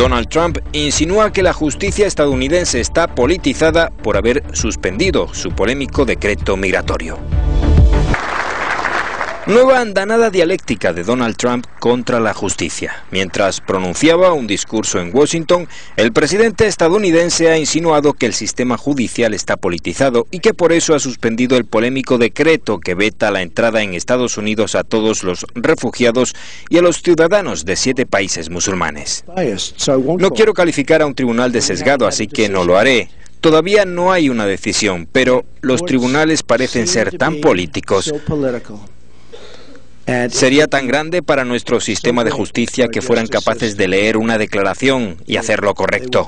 Donald Trump insinúa que la justicia estadounidense está politizada por haber suspendido su polémico decreto migratorio. Nueva andanada dialéctica de Donald Trump contra la justicia. Mientras pronunciaba un discurso en Washington, el presidente estadounidense ha insinuado que el sistema judicial está politizado y que por eso ha suspendido el polémico decreto que veta la entrada en Estados Unidos a todos los refugiados y a los ciudadanos de 7 países musulmanes. No quiero calificar a un tribunal de sesgado, así que no lo haré. Todavía no hay una decisión, pero los tribunales parecen ser tan políticos. Sería tan grande para nuestro sistema de justicia que fueran capaces de leer una declaración y hacer lo correcto.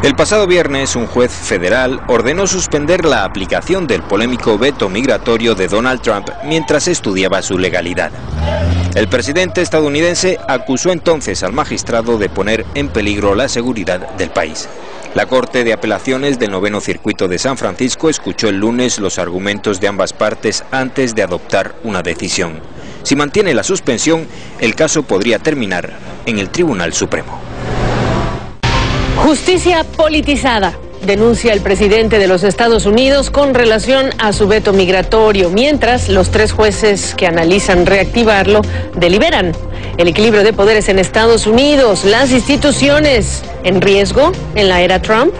El pasado viernes, un juez federal ordenó suspender la aplicación del polémico veto migratorio de Donald Trump mientras estudiaba su legalidad. El presidente estadounidense acusó entonces al magistrado de poner en peligro la seguridad del país. La Corte de Apelaciones del 9º Circuito de San Francisco escuchó el lunes los argumentos de ambas partes antes de adoptar una decisión. Si mantiene la suspensión, el caso podría terminar en el Tribunal Supremo. Justicia politizada, denuncia el presidente de los Estados Unidos con relación a su veto migratorio, mientras los 3 jueces que analizan reactivarlo deliberan. El equilibrio de poderes en Estados Unidos, las instituciones en riesgo en la era Trump.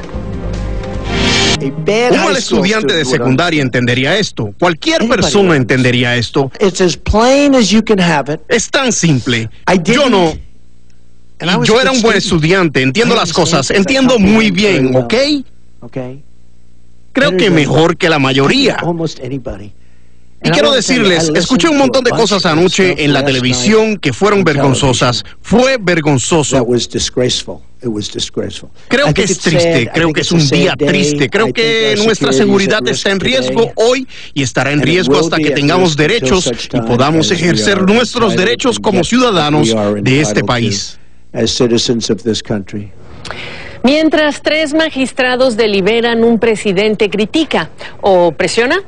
Un mal estudiante de secundaria entendería esto. Cualquier persona entendería esto. Es tan simple. Yo era un buen estudiante, entiendo las cosas, entiendo muy bien, ¿ok? Creo que mejor que la mayoría. Y quiero decirles, escuché un montón de cosas anoche en la televisión que fueron vergonzosas. Fue vergonzoso. Creo que es triste, creo que es un día triste, creo que nuestra seguridad está en riesgo hoy y estará en riesgo hasta que tengamos derechos y podamos ejercer nuestros derechos como ciudadanos de este país. Mientras 3 magistrados deliberan, un presidente critica o presiona.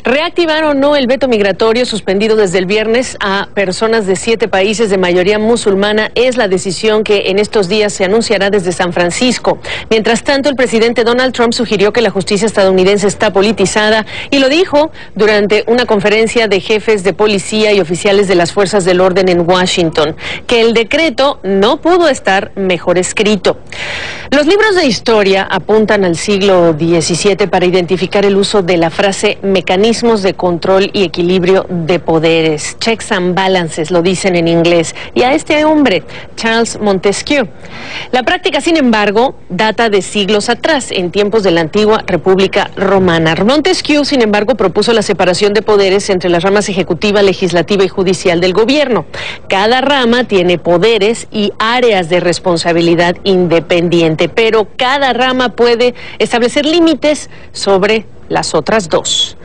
Reactivar o no el veto migratorio suspendido desde el viernes a personas de 7 países de mayoría musulmana es la decisión que en estos días se anunciará desde San Francisco. Mientras tanto, el presidente Donald Trump sugirió que la justicia estadounidense está politizada y lo dijo durante una conferencia de jefes de policía y oficiales de las fuerzas del orden en Washington, que el decreto no pudo estar mejor escrito. Los libros de historia apuntan al siglo XVII para identificar el uso de la frase mecanismos de control y equilibrio de poderes, checks and balances, lo dicen en inglés, y a este hombre, Charles Montesquieu. La práctica, sin embargo, data de siglos atrás, en tiempos de la antigua República Romana. Montesquieu, sin embargo, propuso la separación de poderes entre las ramas ejecutiva, legislativa y judicial del gobierno. Cada rama tiene poderes y áreas de responsabilidad independiente, pero cada rama puede establecer límites sobre las otras 2.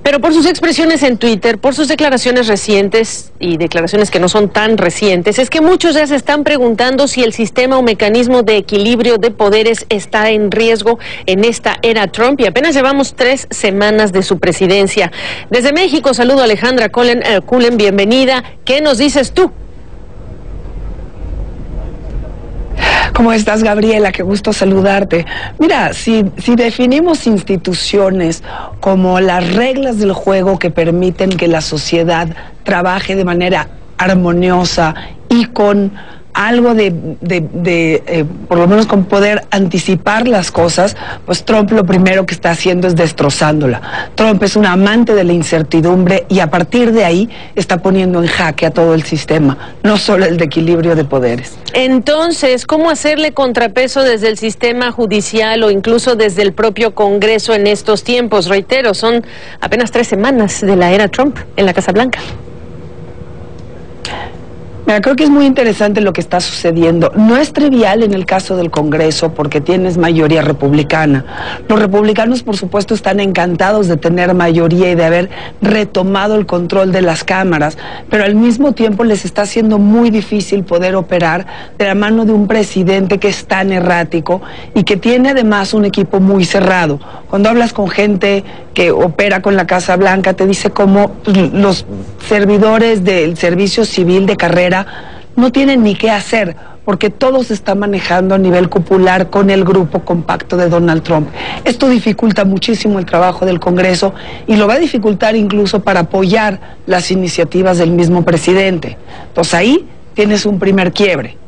Pero por sus expresiones en Twitter, por sus declaraciones recientes y declaraciones que no son tan recientes, es que muchos ya se están preguntando si el sistema o mecanismo de equilibrio de poderes está en riesgo en esta era Trump, y apenas llevamos 3 semanas de su presidencia. Desde México, saludo a Alejandra Cullen, bienvenida. ¿Qué nos dices tú? ¿Cómo estás, Gabriela? Qué gusto saludarte. Mira, si definimos instituciones como las reglas del juego que permiten que la sociedad trabaje de manera armoniosa y con algo por lo menos con poder anticipar las cosas, pues Trump lo primero que está haciendo es destrozándola. Trump es un amante de la incertidumbre y a partir de ahí está poniendo en jaque a todo el sistema, no solo el de equilibrio de poderes. Entonces, ¿cómo hacerle contrapeso desde el sistema judicial o incluso desde el propio Congreso en estos tiempos? Reitero, son apenas 3 semanas de la era Trump en la Casa Blanca. Mira, creo que es muy interesante lo que está sucediendo. No es trivial en el caso del Congreso porque tienes mayoría republicana. Los republicanos, por supuesto, están encantados de tener mayoría y de haber retomado el control de las cámaras, pero al mismo tiempo les está haciendo muy difícil poder operar de la mano de un presidente que es tan errático y que tiene además un equipo muy cerrado. Cuando hablas con gente que opera con la Casa Blanca, te dice cómo los servidores del servicio civil de carrera no tienen ni qué hacer, porque todo se está manejando a nivel cupular con el grupo compacto de Donald Trump. Esto dificulta muchísimo el trabajo del Congreso y lo va a dificultar incluso para apoyar las iniciativas del mismo presidente. Entonces ahí tienes un primer quiebre.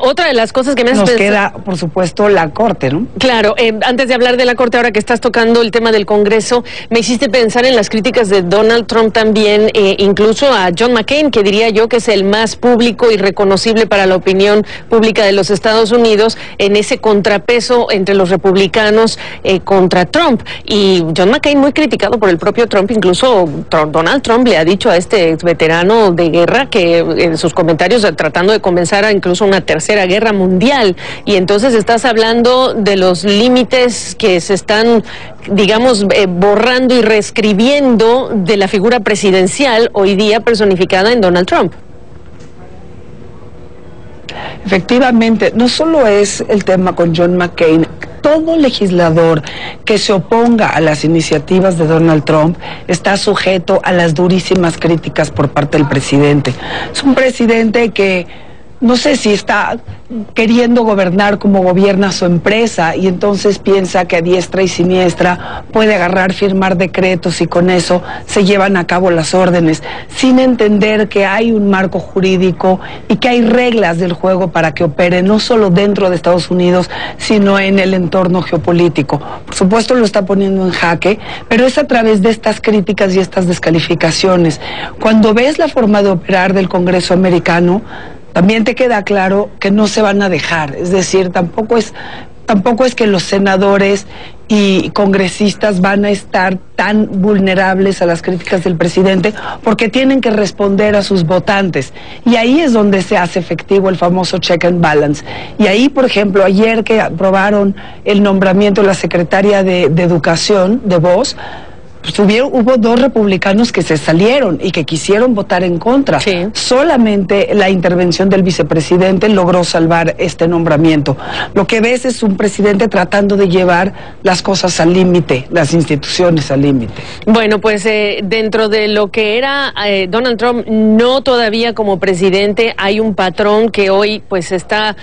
Otra de las cosas que me hace Nos queda, por supuesto, la Corte, ¿no? Claro, antes de hablar de la Corte, ahora que estás tocando el tema del Congreso, me hiciste pensar en las críticas de Donald Trump también, incluso a John McCain, que diría yo que es el más público y reconocible para la opinión pública de los Estados Unidos, en ese contrapeso entre los republicanos contra Trump. Y John McCain muy criticado por el propio Trump, incluso Donald Trump le ha dicho a este veterano de guerra que en sus comentarios tratando de comenzar a incluso una tercera guerra mundial, y entonces estás hablando de los límites que se están, digamos, borrando y reescribiendo de la figura presidencial hoy día personificada en Donald Trump. Efectivamente, no solo es el tema con John McCain. Todo legislador que se oponga a las iniciativas de Donald Trump está sujeto a las durísimas críticas por parte del presidente. Es un presidente que no sé si está queriendo gobernar como gobierna su empresa y entonces piensa que a diestra y siniestra puede agarrar, firmar decretos y con eso se llevan a cabo las órdenes, sin entender que hay un marco jurídico y que hay reglas del juego para que opere no solo dentro de Estados Unidos, sino en el entorno geopolítico. Por supuesto lo está poniendo en jaque, pero es a través de estas críticas y estas descalificaciones. Cuando ves la forma de operar del Congreso americano, también te queda claro que no se van a dejar, es decir, tampoco es que los senadores y congresistas van a estar tan vulnerables a las críticas del presidente porque tienen que responder a sus votantes. Y ahí es donde se hace efectivo el famoso check and balance. Y ahí, por ejemplo, ayer que aprobaron el nombramiento de la secretaria de Educación, de Vos, hubo 2 republicanos que se salieron y que quisieron votar en contra. Sí. Solamente la intervención del vicepresidente logró salvar este nombramiento. Lo que ves es un presidente tratando de llevar las cosas al límite, las instituciones al límite. Bueno, pues dentro de lo que era Donald Trump, no todavía como presidente, hay un patrón que hoy pues está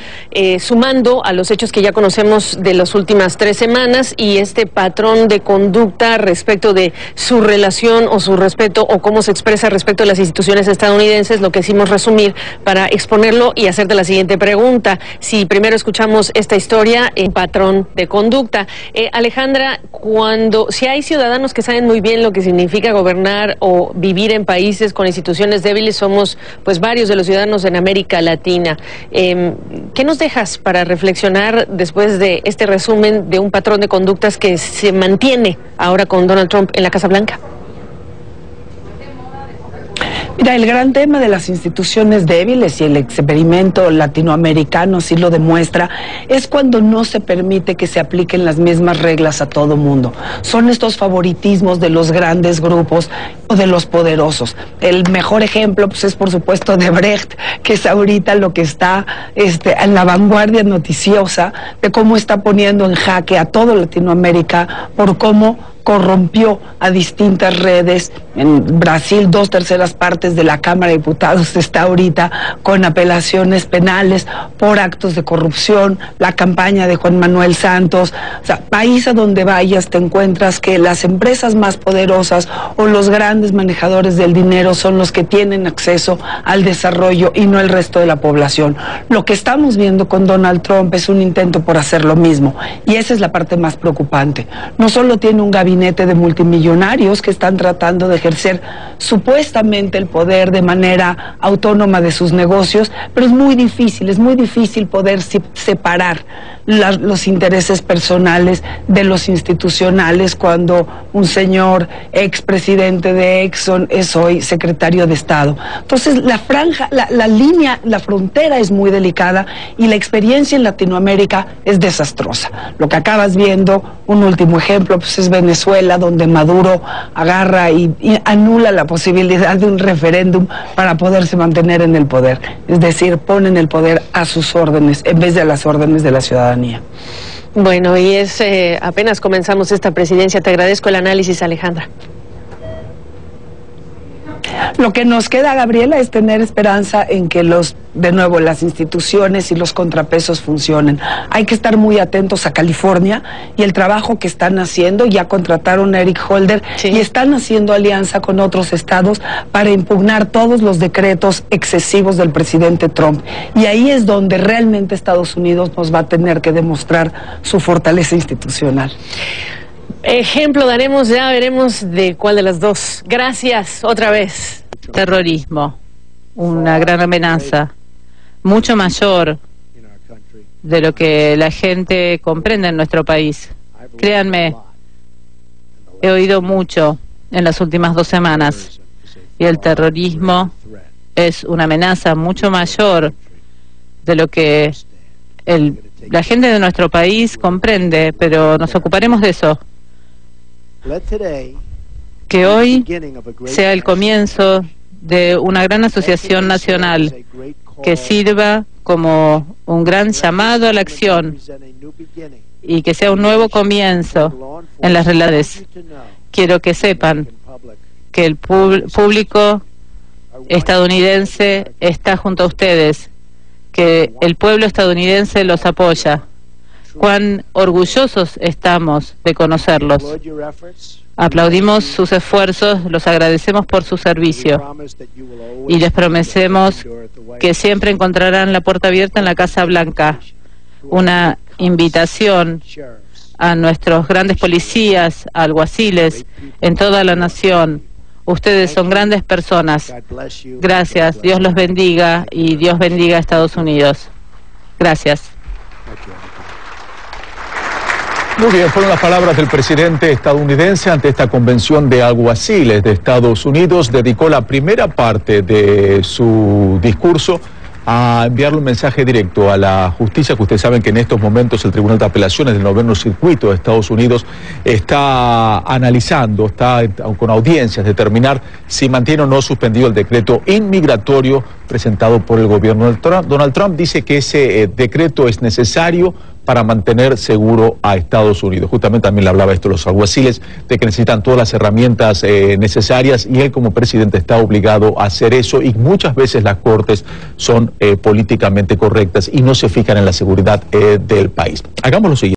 sumando a los hechos que ya conocemos de las últimas 3 semanas, y este patrón de conducta respecto de su relación o su respeto o cómo se expresa respecto a las instituciones estadounidenses, lo que hicimos resumir para exponerlo y hacerte la siguiente pregunta. Si primero escuchamos esta historia, patrón de conducta. Alejandra, si hay ciudadanos que saben muy bien lo que significa gobernar o vivir en países con instituciones débiles, somos pues varios de los ciudadanos en América Latina. ¿Qué nos dejas para reflexionar después de este resumen de un patrón de conductas que se mantiene ahora con Donald Trump en la Casa Blanca? Mira, el gran tema de las instituciones débiles, y el experimento latinoamericano sí lo demuestra, es cuando no se permite que se apliquen las mismas reglas a todo mundo. Son estos favoritismos de los grandes grupos o de los poderosos. El mejor ejemplo pues, es por supuesto de Brecht, que es ahorita lo que está en la vanguardia noticiosa de cómo está poniendo en jaque a toda Latinoamérica por cómo corrompió a distintas redes. En Brasil, 2/3 partes de la Cámara de Diputados está ahorita con apelaciones penales por actos de corrupción, la campaña de Juan Manuel Santos. O sea, país a donde vayas te encuentras que las empresas más poderosas o los grandes manejadores del dinero son los que tienen acceso al desarrollo y no el resto de la población. Lo que estamos viendo con Donald Trump es un intento por hacer lo mismo, y esa es la parte más preocupante. No solo tiene un gabinete gabinete de multimillonarios que están tratando de ejercer supuestamente el poder de manera autónoma de sus negocios, pero es muy difícil poder separar los intereses personales de los institucionales cuando un señor expresidente de Exxon es hoy secretario de Estado. Entonces la frontera es muy delicada y la experiencia en Latinoamérica es desastrosa. Lo que acabas viendo, un último ejemplo, pues es Venezuela, donde Maduro agarra y anula la posibilidad de un referéndum para poderse mantener en el poder. Es decir, ponen el poder a sus órdenes en vez de a las órdenes de la ciudadanía. Bueno, y apenas comenzamos esta presidencia. Te agradezco el análisis, Alejandra. Lo que nos queda, Gabriela, es tener esperanza en que de nuevo las instituciones y los contrapesos funcionen. Hay que estar muy atentos a California y el trabajo que están haciendo. Ya contrataron a Eric Holder, sí, y están haciendo alianza con otros estados para impugnar todos los decretos excesivos del presidente Trump. Y ahí es donde realmente Estados Unidos nos va a tener que demostrar su fortaleza institucional. Ejemplo daremos, ya veremos de cuál de las dos. Gracias otra vez. Terrorismo, una gran amenaza, mucho mayor de lo que la gente comprende en nuestro país. Créanme, he oído mucho en las últimas 2 semanas y el terrorismo es una amenaza mucho mayor de lo que la gente de nuestro país comprende, pero nos ocuparemos de eso. Que hoy sea el comienzo de una gran asociación nacional que sirva como un gran llamado a la acción y que sea un nuevo comienzo en las relaciones. Quiero que sepan que el público estadounidense está junto a ustedes, que el pueblo estadounidense los apoya. Cuán orgullosos estamos de conocerlos. Aplaudimos sus esfuerzos, los agradecemos por su servicio y les prometemos que siempre encontrarán la puerta abierta en la Casa Blanca. Una invitación a nuestros grandes policías, alguaciles en toda la nación. Ustedes son grandes personas. Gracias, Dios los bendiga y Dios bendiga a Estados Unidos. Gracias. Muy bien, fueron las palabras del presidente estadounidense ante esta convención de alguaciles de Estados Unidos. Dedicó la primera parte de su discurso a enviarle un mensaje directo a la justicia, que ustedes saben que en estos momentos el Tribunal de Apelaciones del Noveno Circuito de Estados Unidos está analizando, está con audiencias, determinar si mantiene o no suspendido el decreto inmigratorio presentado por el gobierno de Trump. Donald Trump dice que ese decreto es necesario para mantener seguro a Estados Unidos. Justamente también le hablaba esto a los alguaciles, de que necesitan todas las herramientas necesarias, y él como presidente está obligado a hacer eso, y muchas veces las cortes son políticamente correctas y no se fijan en la seguridad del país. Hagamos lo siguiente.